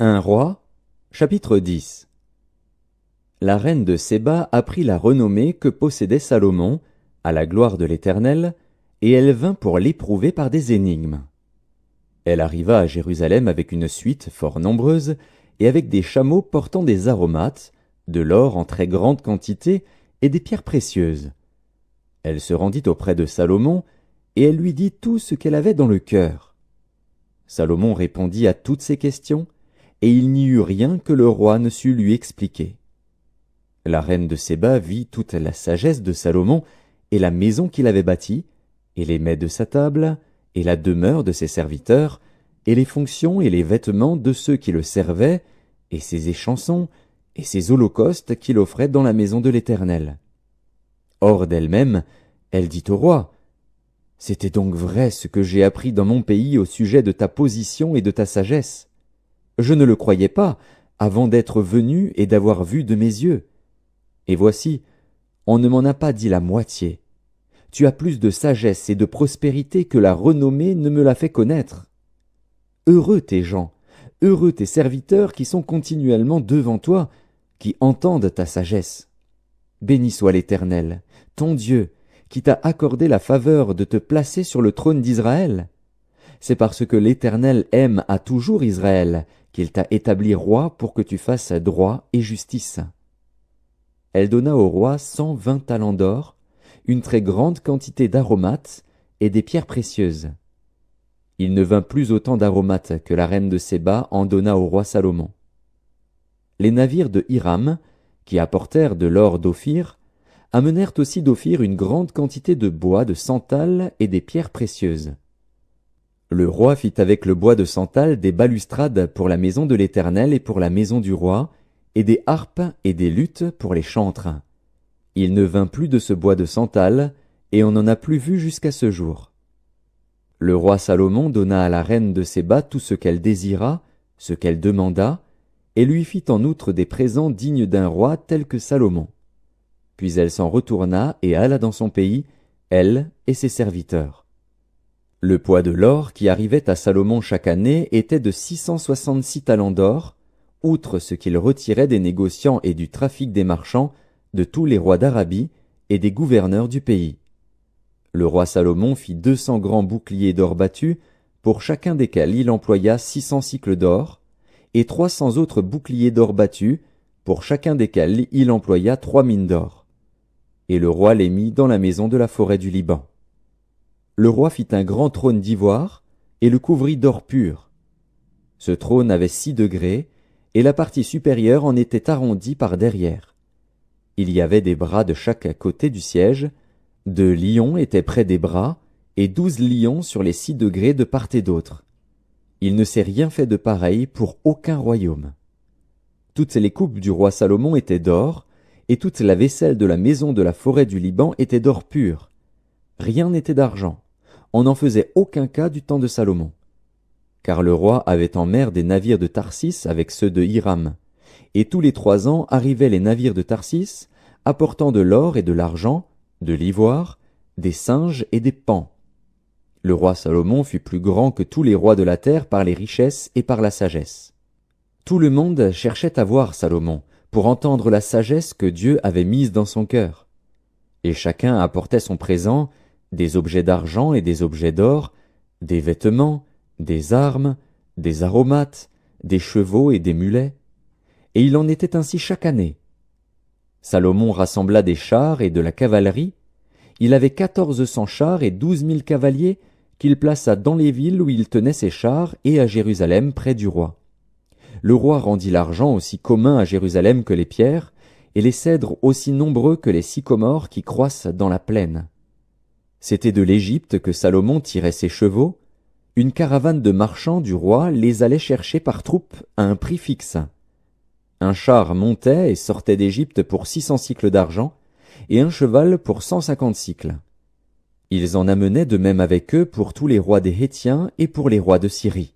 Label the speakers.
Speaker 1: Un roi, chapitre 10. La reine de Séba apprit la renommée que possédait Salomon, à la gloire de l'Éternel, et elle vint pour l'éprouver par des énigmes. Elle arriva à Jérusalem avec une suite fort nombreuse, et avec des chameaux portant des aromates, de l'or en très grande quantité, et des pierres précieuses. Elle se rendit auprès de Salomon, et elle lui dit tout ce qu'elle avait dans le cœur. Salomon répondit à toutes ses questions, et il n'y eut rien que le roi ne sût lui expliquer. La reine de Séba vit toute la sagesse de Salomon, et la maison qu'il avait bâtie, et les mets de sa table, et la demeure de ses serviteurs, et les fonctions et les vêtements de ceux qui le servaient, et ses échansons, et ses holocaustes qu'il offrait dans la maison de l'Éternel. Hors d'elle-même, elle dit au roi, « C'était donc vrai ce que j'ai appris dans mon pays au sujet de ta position et de ta sagesse. Je ne le croyais pas, avant d'être venu et d'avoir vu de mes yeux. Et voici, on ne m'en a pas dit la moitié. Tu as plus de sagesse et de prospérité que la renommée ne me l'a fait connaître. Heureux tes gens, heureux tes serviteurs qui sont continuellement devant toi, qui entendent ta sagesse. Béni soit l'Éternel, ton Dieu, qui t'a accordé la faveur de te placer sur le trône d'Israël. C'est parce que l'Éternel aime à toujours Israël, qu'il t'a établi roi pour que tu fasses droit et justice. » Elle donna au roi 120 talents d'or, une très grande quantité d'aromates et des pierres précieuses. Il ne vint plus autant d'aromates que la reine de Séba en donna au roi Salomon. Les navires de Hiram, qui apportèrent de l'or d'Ophir, amenèrent aussi d'Ophir une grande quantité de bois de santal et des pierres précieuses. Le roi fit avec le bois de santal des balustrades pour la maison de l'Éternel et pour la maison du roi, et des harpes et des luttes pour les chantres. Il ne vint plus de ce bois de santal, et on n'en a plus vu jusqu'à ce jour. Le roi Salomon donna à la reine de Séba tout ce qu'elle désira, ce qu'elle demanda, et lui fit en outre des présents dignes d'un roi tel que Salomon. Puis elle s'en retourna et alla dans son pays, elle et ses serviteurs. Le poids de l'or qui arrivait à Salomon chaque année était de 666 talents d'or, outre ce qu'il retirait des négociants et du trafic des marchands, de tous les rois d'Arabie et des gouverneurs du pays. Le roi Salomon fit 200 grands boucliers d'or battu, pour chacun desquels il employa 600 cycles d'or, et 300 autres boucliers d'or battus, pour chacun desquels il employa 3 mines d'or. Et le roi les mit dans la maison de la forêt du Liban. Le roi fit un grand trône d'ivoire, et le couvrit d'or pur. Ce trône avait 6 degrés, et la partie supérieure en était arrondie par derrière. Il y avait des bras de chaque côté du siège, 2 lions étaient près des bras, et 12 lions sur les 6 degrés de part et d'autre. Il ne s'est rien fait de pareil pour aucun royaume. Toutes les coupes du roi Salomon étaient d'or, et toute la vaisselle de la maison de la forêt du Liban était d'or pur. Rien n'était d'argent. On n'en faisait aucun cas du temps de Salomon. Car le roi avait en mer des navires de Tarsis avec ceux de Hiram. Et tous les 3 ans arrivaient les navires de Tarsis, apportant de l'or et de l'argent, de l'ivoire, des singes et des paons. Le roi Salomon fut plus grand que tous les rois de la terre par les richesses et par la sagesse. Tout le monde cherchait à voir Salomon, pour entendre la sagesse que Dieu avait mise dans son cœur. Et chacun apportait son présent, des objets d'argent et des objets d'or, des vêtements, des armes, des aromates, des chevaux et des mulets. Et il en était ainsi chaque année. Salomon rassembla des chars et de la cavalerie. Il avait 1400 chars et 12 000 cavaliers qu'il plaça dans les villes où il tenait ses chars et à Jérusalem près du roi. Le roi rendit l'argent aussi commun à Jérusalem que les pierres, et les cèdres aussi nombreux que les sycomores qui croissent dans la plaine. C'était de l'Égypte que Salomon tirait ses chevaux. Une caravane de marchands du roi les allait chercher par troupes à un prix fixe. Un char montait et sortait d'Égypte pour 600 cycles d'argent, et un cheval pour 150 cycles. Ils en amenaient de même avec eux pour tous les rois des Hétiens et pour les rois de Syrie.